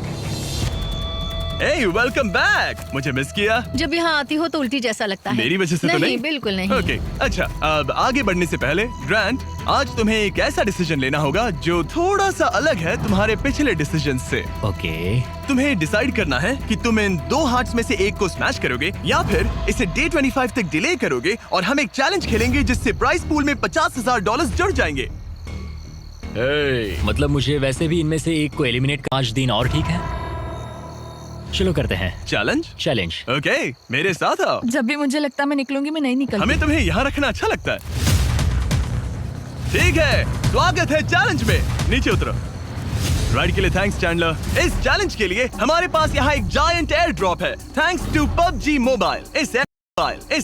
[SPEAKER 1] Hey, welcome back! मुझे मिस किया?
[SPEAKER 7] जब यहाँ आती हो तो उल्टी जैसा लगता है।
[SPEAKER 1] मेरी वजह से तो नहीं?
[SPEAKER 7] बिल्कुल नहीं।
[SPEAKER 1] ओके, अच्छा, अब आगे बढ़ने से पहले ग्रांट, आज तुम्हें एक ऐसा डिसीजन लेना होगा जो थोड़ा सा अलग है तुम्हारे पिछले डिसीजन से।
[SPEAKER 2] ओके।
[SPEAKER 1] तुम्हें डिसाइड करना है कि तुम इन 2 हार्ट्स में से एक को स्मैश करोगे या फिर इसे डे 25 तक डिले करोगे और हम एक चैलेंज खेलेंगे जिससे प्राइस पूल में $50,000 जुड़ जाएंगे।
[SPEAKER 2] मतलब मुझे वैसे भी इनमें से एक को एलिमिनेट 5 दिन और ठीक है। चलो करते हैं चैलेंज।
[SPEAKER 1] ओके, मेरे साथ आओ।
[SPEAKER 3] जब भी मुझे लगता है मैं निकलूंगी, मैं नहीं निकलती।
[SPEAKER 1] हमें तुम्हें यहाँ रखना अच्छा लगता है। ठीक है, स्वागत है चैलेंज में। नीचे उतरो। राइड के लिए थैंक्स चैंडलर। इस चैलेंज के लिए हमारे पास यहाँ एक जायंट एयर ड्रॉप है, थैंक्स टू PUBG मोबाइल। इस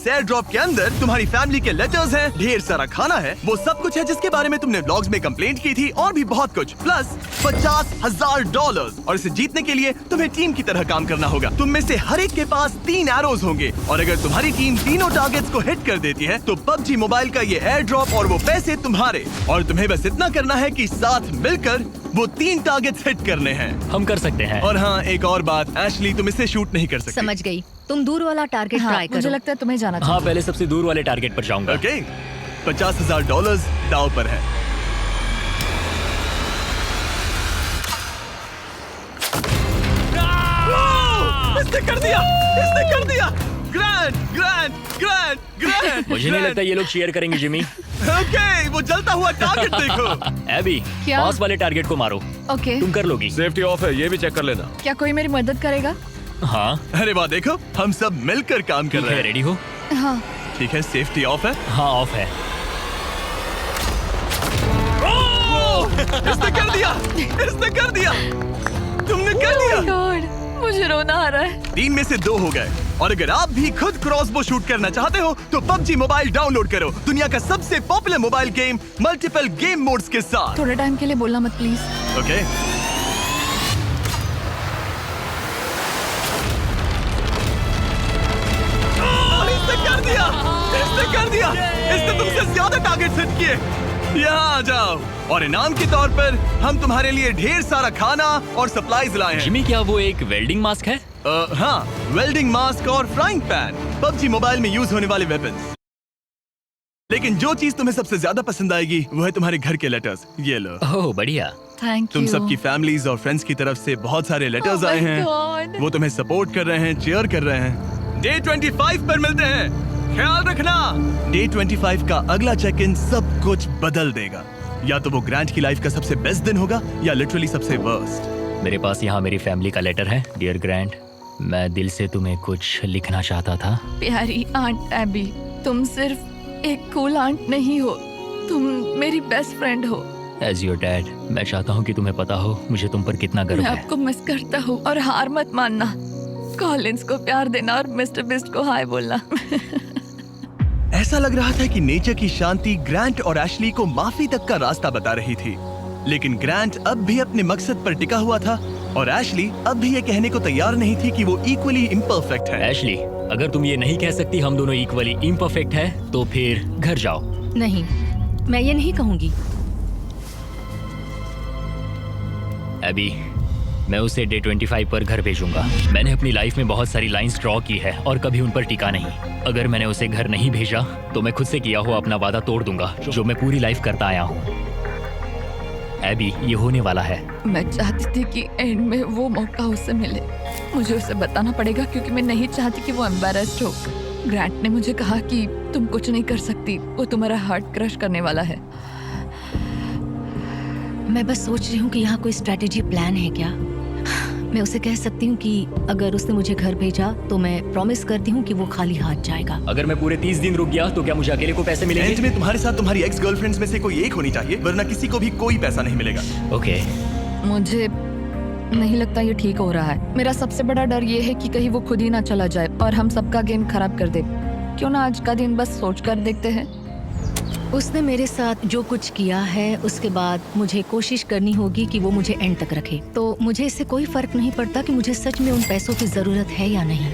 [SPEAKER 1] एयर ड्रॉप के अंदर तुम्हारी फैमिली के लेटर्स हैं, ढेर सारा खाना है, वो सब कुछ है जिसके बारे में तुमने व्लॉग्स में कंप्लेंट की थी, और भी बहुत कुछ, प्लस $50,000। और इसे जीतने के लिए तुम्हें टीम की तरह काम करना होगा। तुम में से हर एक के पास 3 एरोज होंगे, और अगर तुम्हारी टीम तीनों टारगेट्स को हिट कर देती है तो PUBG मोबाइल का ये एयर ड्रॉप और वो पैसे तुम्हारे। और तुम्हें बस इतना करना है कि साथ मिलकर वो 3 टारगेट्स हिट करने हैं।
[SPEAKER 2] हम कर सकते हैं।
[SPEAKER 1] और हाँ, एक और बात, एशली तुम इसे शूट नहीं कर सकती।
[SPEAKER 7] समझ गई। तुम दूर वाला टारगेट ट्राई करो।
[SPEAKER 3] मुझे लगता है तुम्हें जाना चाहिए।
[SPEAKER 2] हाँ, पहले सबसे दूर वाले टारगेट पर जाऊंगा।
[SPEAKER 1] ओके, $50,000 दांव पर है। इसने कर दिया। ग्रैंड।
[SPEAKER 2] मुझे नहीं लगता ये लोग शेयर करेंगे जिमी।
[SPEAKER 1] ओके, वो जलता हुआ टारगेट देखो।
[SPEAKER 2] एबी,
[SPEAKER 3] क्या?
[SPEAKER 2] पास वाले टारगेट को मारो।
[SPEAKER 3] ओके,
[SPEAKER 2] तुम कर लोगी।
[SPEAKER 10] सेफ्टी ऑफ है, ये भी चेक कर लेना।
[SPEAKER 3] क्या कोई मेरी मदद करेगा?
[SPEAKER 2] हाँ।
[SPEAKER 1] अरे वाह, देखो हम सब मिलकर काम कर रहे हैं।
[SPEAKER 2] रेडी हो?
[SPEAKER 3] हाँ।
[SPEAKER 1] ठीक है, सेफ्टी ऑफ है।
[SPEAKER 2] हाँ, ऑफ है।
[SPEAKER 1] इसने कर दिया। तुमने कर दिया।
[SPEAKER 3] गॉड, मुझे रोना आ रहा है।
[SPEAKER 1] 3 में से 2 हो गए। और अगर आप भी खुद क्रॉसबो शूट करना चाहते हो तो PUBG मोबाइल डाउनलोड करो, दुनिया का सबसे popular mobile game multiple game modes के साथ।
[SPEAKER 3] थोड़े टाइम के लिए बोलना मत प्लीज।
[SPEAKER 1] ओके, इसने कर दिया। इसने तुमसे ज्यादा टारगेट सेट किए। यहाँ आ जाओ। और इनाम के तौर पर हम तुम्हारे लिए ढेर सारा खाना और सप्लाईज लाए हैं।
[SPEAKER 2] जिमी, क्या वो एक वेल्डिंग मास्क है?
[SPEAKER 1] हाँ, वेल्डिंग मास्क और फ्राइंग पैन, PUBG मोबाइल में यूज होने वाले वेपन्स। लेकिन जो चीज तुम्हें सबसे ज्यादा पसंद आएगी वो है तुम्हारे घर के लेटर्स। ये लो।
[SPEAKER 2] ओह, बढ़िया।
[SPEAKER 3] थैंक
[SPEAKER 1] तुम
[SPEAKER 3] यू।
[SPEAKER 1] सबकी फैमिलीज और फ्रेंड्स की तरफ से बहुत सारे लेटर्स
[SPEAKER 3] Oh
[SPEAKER 1] आए
[SPEAKER 3] my
[SPEAKER 1] हैं।
[SPEAKER 3] God.
[SPEAKER 1] वो तुम्हें सपोर्ट कर रहे हैं, चीयर कर रहे हैं। डे 25 पर मिलते हैं, ख्याल रखना। डे 25 का अगला चेक इन सब कुछ बदल देगा। या तो वो ग्रांट की लाइफ का सबसे बेस्ट दिन होगा या लिटरली सबसे वर्स्ट।
[SPEAKER 2] मेरे पास यहाँ मेरी फैमिली का लेटर है। डियर ग्रैंड, मैं दिल से तुम्हें कुछ लिखना चाहता था।
[SPEAKER 3] प्यारी आंट एबी, तुम सिर्फ एक कूल आंट नहीं हो, तुम मेरी बेस्ट फ्रेंड हो।
[SPEAKER 2] एज योर डैड, मैं चाहता हूँ कि तुम्हें पता हो मुझे तुम पर कितना गर्व
[SPEAKER 3] मैं
[SPEAKER 2] है।
[SPEAKER 3] आपको मिस करता हूँ और हार मत मानना। कॉलिंस को प्यार देना और मिस्टर बिस्ट को हाय बोलना।
[SPEAKER 1] ऐसा लग रहा था कि नेचर की शांति ग्रांट और एशली को माफी तक का रास्ता बता रही थी, लेकिन ग्रांट अब भी अपने मकसद पर टिका हुआ था और एशली अब भी ये कहने को तैयार नहीं थी कि वो इक्वली इम्परफेक्ट है।
[SPEAKER 2] एशली, अगर तुम ये नहीं कह सकती हम दोनों इक्वली इम्परफेक्ट है तो फिर घर जाओ।
[SPEAKER 7] नहीं, मैं ये नहीं कहूंगी।
[SPEAKER 2] एबी, मैं उसे डे 25 पर घर भेजूंगा। मैंने अपनी लाइफ में बहुत सारी लाइंस ड्रॉ की है और कभी उन पर टिका नहीं। अगर मैंने उसे घर नहीं भेजा तो मैं खुद से किया हुआ अपना वादा तोड़ दूंगा जो मैं पूरी लाइफ करता आया हूँ। एबी, ये होने वाला है।
[SPEAKER 3] मैं चाहती थी कि एंड में वो मौका उसे मिले। मुझे उसे बताना पड़ेगा क्योंकि मैं नहीं चाहती कि वो एम्बैरेस्ड हो। ग्रांट ने मुझे कहा कि तुम कुछ नहीं कर सकती, वो तुम्हारा हार्ट क्रश करने वाला है।
[SPEAKER 7] मैं बस सोच रही हूँ कि यहाँ कोई स्ट्रेटेजी प्लान है क्या। मैं उसे कह सकती हूँ कि अगर उसने मुझे घर भेजा तो मैं प्रॉमिस करती हूँ कि वो खाली हाथ जाएगा।
[SPEAKER 2] अगर मैं पूरे 30 दिन रुक गया तो क्या मुझे अकेले को पैसे मिलेंगे?
[SPEAKER 1] एंड में तुम्हारे साथ तुम्हारी एक्स गर्लफ्रेंड्स में से कोई एक होनी चाहिए, वरना किसी को भी कोई पैसा नहीं मिलेगा।
[SPEAKER 2] ओके।
[SPEAKER 3] मुझे नहीं लगता ये ठीक हो रहा है। मेरा सबसे बड़ा डर ये है कि कहीं वो खुद ही ना चला जाए और हम सबका गेम खराब कर दे। क्यों ना आज का दिन बस सोच कर देखते हैं।
[SPEAKER 7] उसने मेरे साथ जो कुछ किया है उसके बाद मुझे कोशिश करनी होगी कि वो मुझे एंड तक रखे। तो मुझे इससे कोई फर्क नहीं पड़ता कि मुझे सच में उन पैसों की जरूरत है या नहीं।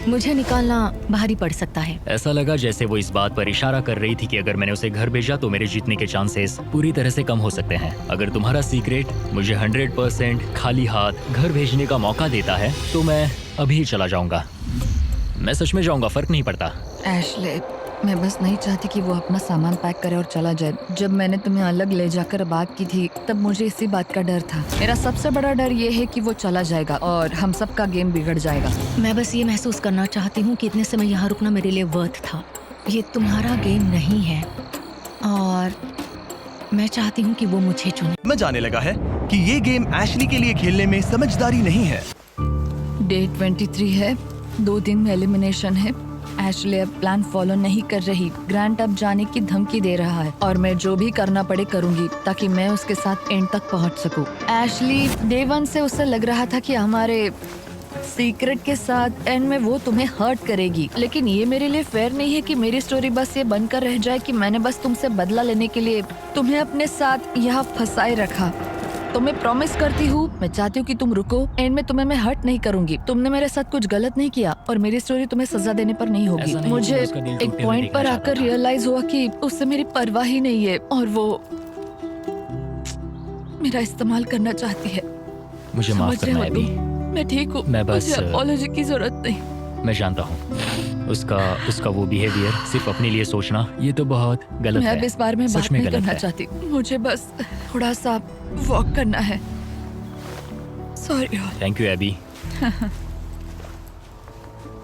[SPEAKER 7] मुझे निकालना भारी पड़ सकता है।
[SPEAKER 2] ऐसा लगा जैसे वो इस बात पर इशारा कर रही थी कि अगर मैंने उसे घर भेजा तो मेरे जीतने के चांसेस पूरी तरह से कम हो सकते हैं। अगर तुम्हारा सीक्रेट मुझे 100% खाली हाथ घर भेजने का मौका देता है तो मैं अभी चला जाऊंगा। मैं सच में जाऊंगा, फर्क नहीं पड़ता।
[SPEAKER 3] एशले, मैं बस नहीं चाहती कि वो अपना सामान पैक करे और चला जाए। जब मैंने तुम्हें अलग ले जाकर बात की थी तब मुझे इसी बात का डर था। मेरा सबसे बड़ा डर ये है कि वो चला जाएगा और हम सबका गेम बिगड़ जाएगा।
[SPEAKER 7] मैं बस ये महसूस करना चाहती हूँ कि इतने समय यहाँ रुकना मेरे लिए वर्थ था। ये तुम्हारा गेम नहीं है और मैं चाहती हूँ कि वो मुझे चुने।
[SPEAKER 1] मैं जाने लगा है कि ये गेम एशली के लिए खेलने में समझदारी नहीं है।
[SPEAKER 3] डे 23 है, 2 दिन में एलिमिनेशन है। एशले अब प्लान फॉलो नहीं कर रही। ग्रांट अब जाने की धमकी दे रहा है और मैं जो भी करना पड़े करूंगी ताकि मैं उसके साथ एंड तक पहुंच सकूं। एशली, डे 1 से उसे लग रहा था कि हमारे सीक्रेट के साथ एंड में वो तुम्हें हर्ट करेगी, लेकिन ये मेरे लिए फेयर नहीं है कि मेरी स्टोरी बस ये बनकर रह जाए कि मैंने बस तुमसे बदला लेने के लिए तुम्हें अपने साथ यहाँ फंसाए रखा। तो मैं प्रॉमिस करती हूँ, मैं चाहती हूँ कि तुम रुको। एंड में तुम्हें मैं हर्ट नहीं करूंगी। तुमने मेरे साथ कुछ गलत नहीं किया और मेरी स्टोरी तुम्हें सजा देने पर नहीं होगी।
[SPEAKER 2] ऐसा नहीं
[SPEAKER 3] मुझे
[SPEAKER 2] कि उसका दिल
[SPEAKER 3] एक
[SPEAKER 2] टूटे हुए
[SPEAKER 3] पॉइंट
[SPEAKER 2] देखना
[SPEAKER 3] पर
[SPEAKER 2] चाहता
[SPEAKER 3] आकर
[SPEAKER 2] था।
[SPEAKER 3] रियलाइज हुआ कि उससे मेरी परवाह ही नहीं है और वो मेरा इस्तेमाल करना चाहती है।
[SPEAKER 2] मुझे माफ
[SPEAKER 3] समझ रहे
[SPEAKER 2] करना
[SPEAKER 3] हो
[SPEAKER 2] एबी।
[SPEAKER 3] तुम? मैं ठीक हूँ,
[SPEAKER 2] मैं बस-
[SPEAKER 3] मुझे अपॉलॉजी की जरूरत नहीं।
[SPEAKER 2] मैं जानता हूँ उसका वो बिहेवियर सिर्फ अपने लिए सोचना ये तो बहुत गलत
[SPEAKER 3] मैं
[SPEAKER 2] है।
[SPEAKER 3] अब इस बारे में
[SPEAKER 2] सच
[SPEAKER 3] बात
[SPEAKER 2] में
[SPEAKER 3] नहीं
[SPEAKER 2] गलत
[SPEAKER 3] करना
[SPEAKER 2] है।
[SPEAKER 3] चाहती। मुझे बस थोड़ा सा वॉक करना है। Sorry.
[SPEAKER 2] Thank you Abby.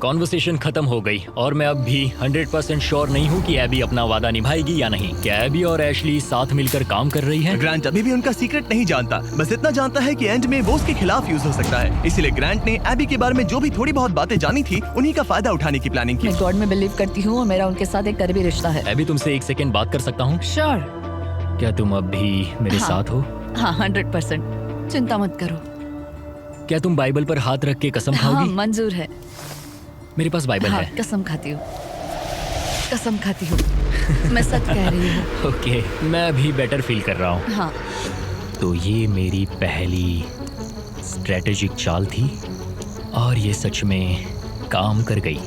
[SPEAKER 2] Conversation खत्म हो गई और मैं अब भी 100% श्योर नहीं हूँ कि एबी अपना वादा निभाएगी या नहीं। क्या एबी और एशली साथ मिलकर काम कर रही हैं?
[SPEAKER 1] ग्रांट अभी भी उनका सीक्रेट नहीं जानता, बस इतना जानता है कि एंड में वो उसके खिलाफ यूज हो सकता है। इसलिए ग्रांट ने एबी के बारे में जो भी थोड़ी बहुत बातें जानी थी उन्हीं का फायदा उठाने की प्लानिंग की।
[SPEAKER 3] मैं गॉड में बिलीव करती हूँ और मेरा उनके साथ एक करीबी रिश्ता है।
[SPEAKER 2] एबी, तुमसे 1 सेकेंड बात कर सकता हूँ?
[SPEAKER 3] श्योर।
[SPEAKER 2] क्या तुम अब भी मेरे
[SPEAKER 3] हाँ।
[SPEAKER 2] साथ हो?
[SPEAKER 3] हाँ, 100%। चिंता मत करो।
[SPEAKER 2] क्या तुम बाइबल पर हाथ रख के कसम
[SPEAKER 3] हाँ,
[SPEAKER 2] खाओगी?
[SPEAKER 3] मंजूर है।
[SPEAKER 2] मेरे पास बाइबल
[SPEAKER 3] हाँ,
[SPEAKER 2] है।
[SPEAKER 3] कसम खाती हूँ, कसम खाती हूँ। मैं सच कह रही हूँ।
[SPEAKER 2] ओके, मैं अभी बेटर फील कर रहा हूँ।
[SPEAKER 3] हाँ,
[SPEAKER 2] तो ये मेरी पहली स्ट्रेटेजिक चाल थी और ये सच में काम कर गई।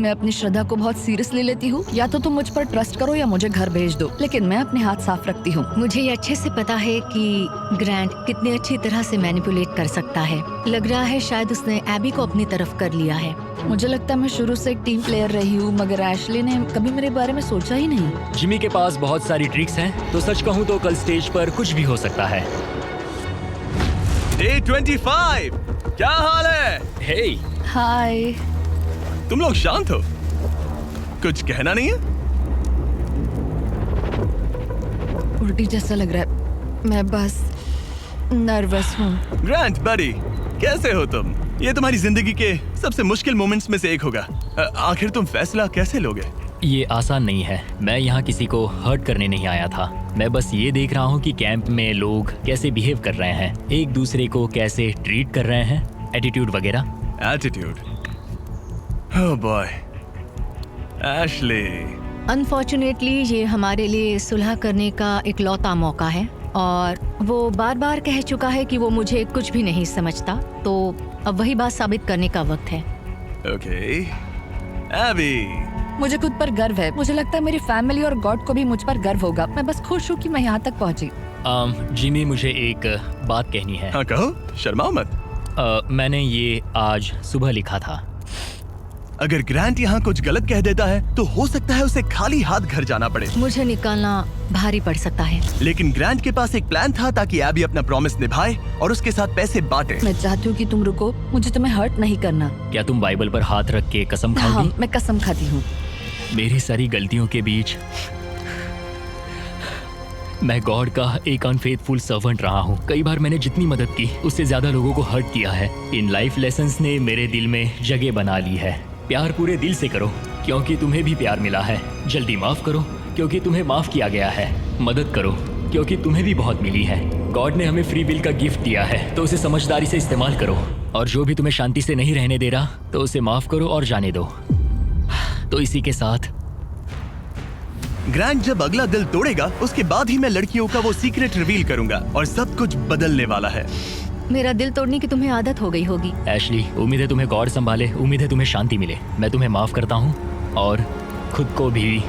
[SPEAKER 3] मैं अपनी श्रद्धा को बहुत सीरियसली लेती हूँ। या तो तुम मुझ पर ट्रस्ट करो या मुझे घर भेज दो, लेकिन मैं अपने हाथ साफ रखती हूँ।
[SPEAKER 7] मुझे ये अच्छे से पता है कि ग्रैंट कितनी अच्छी तरह से मैनिपुलेट कर सकता है। लग रहा है शायद उसने एबी को अपनी तरफ कर लिया है।
[SPEAKER 3] मुझे लगता है मैं शुरू से एक टीम प्लेयर रही हूँ, मगर एशली ने कभी मेरे बारे में सोचा ही नहीं।
[SPEAKER 2] जिमी के पास बहुत सारी ट्रिक्स हैं, तो सच कहूँ तो कल स्टेज पर कुछ भी हो सकता है।
[SPEAKER 1] डे 25, क्या हाल है?
[SPEAKER 2] हे,
[SPEAKER 3] हाय।
[SPEAKER 1] तुम लोग शांत हो? कुछ कहना नहीं है?
[SPEAKER 3] उल्टी जैसा लग रहा है। मैं बस नर्वस हूँ।
[SPEAKER 1] ग्रांट बड़ी, कैसे हो तुम? ये तुम्हारी जिंदगी के सबसे मुश्किल मोमेंट्स में से एक होगा। आखिर तुम फैसला कैसे लोगे?
[SPEAKER 2] ये आसान नहीं है। मैं यहाँ किसी को हर्ट करने नहीं आया था। मैं बस ये देख रहा हूँ कि कैंप में लोग कैसे बिहेव कर रहे हैं, एक दूसरे को कैसे ट्रीट कर रहे हैं, एटीट्यूड वगैरह।
[SPEAKER 1] Attitude? Oh boy, Ashley.
[SPEAKER 7] Unfortunately ये हमारे लिए सुलह करने का इकलौता मौका है और वो बार बार कह चुका है कि वो मुझे कुछ भी नहीं समझता, तो अब वही बात साबित करने का वक्त है।
[SPEAKER 1] Okay, Abby.
[SPEAKER 3] मुझे खुद पर गर्व है। मुझे लगता है मेरी फैमिली और गॉड को भी मुझ पर गर्व होगा। मैं बस खुश हूँ कि मैं यहाँ तक पहुँची।
[SPEAKER 2] जिमी, मुझे एक बात कहनी है।
[SPEAKER 1] हाँ कहो, शर्माओ मत।
[SPEAKER 2] मैंने ये आज सुबह लिखा था।
[SPEAKER 1] अगर ग्रांट यहाँ कुछ गलत कह देता है तो हो सकता है उसे खाली हाथ घर जाना पड़े।
[SPEAKER 7] मुझे निकालना भारी पड़ सकता है,
[SPEAKER 1] लेकिन ग्रांट के पास एक प्लान था ताकि एबी अपना प्रॉमिस निभाए और उसके साथ पैसे बांटे।
[SPEAKER 3] मैं चाहती हूँ कि तुम रुको, मुझे तुम्हें हर्ट नहीं करना।
[SPEAKER 2] क्या तुम बाइबल पर हाथ रख के कसम खाओगी?
[SPEAKER 3] हाँ, मैं कसम खाती हूँ।
[SPEAKER 2] मेरी सारी गलतियों के बीच मैं गॉड का एक अनफेथफुल सर्वेंट रहा हूँ। कई बार मैंने जितनी मदद की उससे ज्यादा लोगों को हर्ट किया है। इन लाइफ लेसन्स ने मेरे दिल में जगह बना ली है। प्यार पूरे दिल से करो क्योंकि तुम्हें भी प्यार मिला है। जल्दी माफ करो क्योंकि तुम्हें माफ किया गया है। मदद करो क्योंकि तुम्हें भी बहुत मिली है। गॉड ने हमें फ्री विल का गिफ्ट दिया है, तो उसे समझदारी से इस्तेमाल करो। और जो भी तुम्हें शांति से नहीं रहने दे रहा तो उसे माफ करो और जाने दो। तो इसी के साथ
[SPEAKER 1] ग्रांट जब अगला दिल तोड़ेगा उसके बाद ही मैं लड़कियों का वो सीक्रेट रिवील करूंगा और सब कुछ बदलने वाला है।
[SPEAKER 7] मेरा दिल तोड़ने की तुम्हें आदत हो गई होगी।
[SPEAKER 2] एशली, उम्मीद है तुम्हें गॉड संभाले, उम्मीद है तुम्हें शांति मिले। मैं तुम्हें माफ करता हूँ और खुद को भी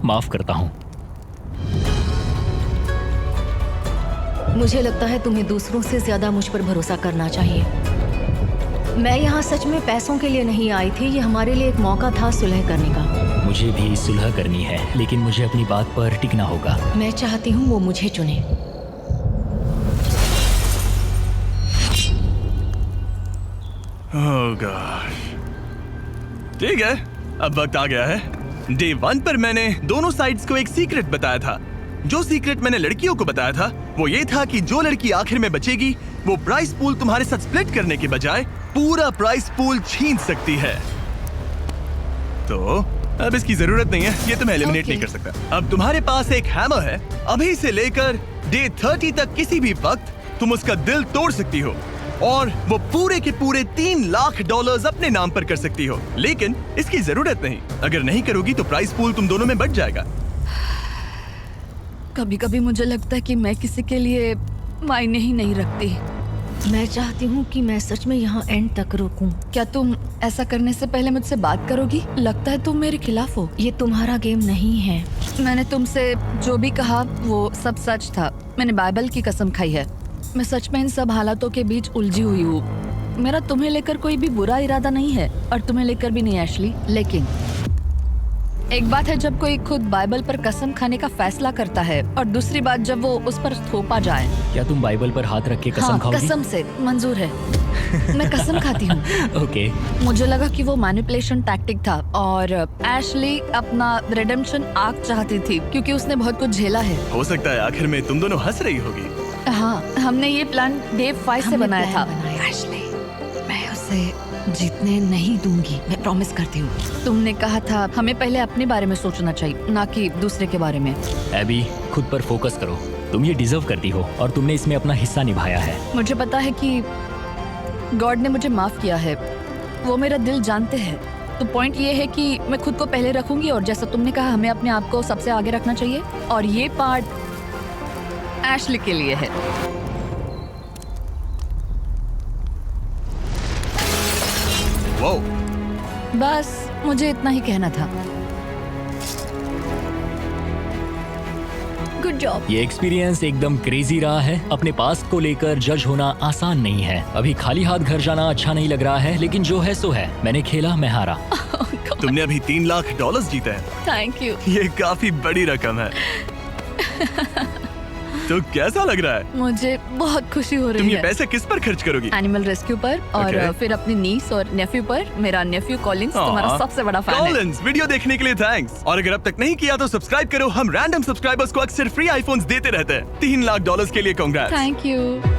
[SPEAKER 2] माफ करता हूँ।
[SPEAKER 7] मुझे लगता है तुम्हें दूसरों से ज्यादा मुझ पर भरोसा करना चाहिए। मैं यहाँ सच में पैसों के लिए नहीं आई थी। ये हमारे लिए एक मौका था सुलह करने का।
[SPEAKER 2] मुझे भी सुलह करनी है, लेकिन मुझे अपनी बात पर टिकना होगा।
[SPEAKER 7] मैं चाहती हूँ वो मुझे चुने।
[SPEAKER 1] Oh gosh. ठीक है, अब वक्त आ गया है। डे 1 पर मैंने दोनों साइड्स को एक सीक्रेट बताया था। जो सीक्रेट मैंने लड़कियों को बताया था वो ये था कि जो लड़की आखिर में बचेगी वो प्राइस पूल तुम्हारे साथ स्प्लिट करने के बजाय पूरा प्राइस पूल छीन सकती है। तो अब इसकी जरूरत नहीं है, ये तुम्हें एलिमिनेट नहीं कर सकता। अब तुम्हारे पास एक हैमर है। अभी से लेकर डे 30 तक किसी भी वक्त तुम उसका दिल तोड़ सकती हो और वो पूरे के पूरे $3 लाख अपने नाम पर कर सकती हो। लेकिन इसकी जरूरत नहीं। अगर नहीं करोगी तो प्राइस पूल तुम दोनों में बढ़ जाएगा।
[SPEAKER 3] कभी कभी मुझे लगता है कि मैं किसी के लिए मायने ही नहीं रखती।
[SPEAKER 7] मैं चाहती हूँ कि मैं सच में यहाँ एंड तक रुकूं।
[SPEAKER 3] क्या तुम ऐसा करने से पहले मुझसे बात करोगी? लगता है तुम मेरे खिलाफ हो।
[SPEAKER 7] ये तुम्हारा गेम नहीं है।
[SPEAKER 3] मैंने तुमसे जो भी कहा वो सब सच था। मैंने बाइबल की कसम खाई है। मैं सच में इन सब हालातों के बीच उलझी हुई हूँ। मेरा तुम्हें लेकर कोई भी बुरा इरादा नहीं है और तुम्हें लेकर भी नहीं एशली। लेकिन एक बात है जब कोई खुद बाइबल पर कसम खाने का फैसला करता है और दूसरी बात जब वो उस पर थोपा जाए।
[SPEAKER 2] क्या तुम बाइबल पर हाथ रख के कसम
[SPEAKER 3] हाँ,
[SPEAKER 2] खाओगी?
[SPEAKER 3] कसम से मंजूर है। मैं कसम खाती हूँ।
[SPEAKER 2] ओके।
[SPEAKER 3] मुझे लगा कि वो मैनिपुलेशन टैक्टिक था और एशली अपना रिडेम्पशन आर्क चाहती थी क्योंकि उसने बहुत कुछ झेला है।
[SPEAKER 1] हो सकता है आखिर में तुम दोनों हंस रही होगी।
[SPEAKER 3] हाँ, हमने ये प्लान डे 5 से बनाया था।
[SPEAKER 7] एशली,
[SPEAKER 3] मैं उसे जीतने नहीं दूंगी, मैं प्रॉमिस करती हूँ। तुमने कहा था हमें पहले अपने बारे में सोचना चाहिए, ना कि दूसरे के बारे में।
[SPEAKER 2] एबी, खुद पर फोकस करो। तुम ये डिजर्व करती हो और तुमने इसमें अपना हिस्सा निभाया है।
[SPEAKER 3] मुझे पता है कि गॉड ने मुझे माफ किया है। वो मेरा दिल जानते हैं। तो पॉइंट ये है कि मैं खुद को पहले रखूंगी और जैसा तुमने कहा हमें अपने आप को सबसे आगे रखना चाहिए। और ये पार्ट एशली के लिए है।
[SPEAKER 1] वो
[SPEAKER 3] बस मुझे इतना ही कहना था।
[SPEAKER 7] Good job.
[SPEAKER 2] ये एक्सपीरियंस एकदम क्रेजी रहा है। अपने पास्ट को लेकर जज होना आसान नहीं है। अभी खाली हाथ घर जाना अच्छा नहीं लग रहा है, लेकिन जो है सो है। मैंने खेला, मैं हारा।
[SPEAKER 1] तुमने अभी $3 लाख जीते हैं।
[SPEAKER 3] Thank you.
[SPEAKER 1] ये काफी बड़ी रकम है। तो कैसा लग रहा है?
[SPEAKER 3] मुझे बहुत खुशी हो रही
[SPEAKER 1] तुम
[SPEAKER 3] है।
[SPEAKER 1] ये पैसे किस पर खर्च करोगी?
[SPEAKER 3] एनिमल रेस्क्यू पर और
[SPEAKER 1] Okay.
[SPEAKER 3] फिर अपनी नीस और नेफ्यू पर। मेरा नेफ्यू कॉलिंस तुम्हारा सबसे बड़ा फैन है।
[SPEAKER 1] कॉलिंस, वीडियो देखने के लिए थैंक्स। और अगर अब तक नहीं किया तो सब्सक्राइब करो। हम रैंडम सब्सक्राइबर्स को अक्सर फ्री आईफोन्स देते रहते हैं। $3 लाख के लिए कांग्रेट्स।
[SPEAKER 3] Thank you.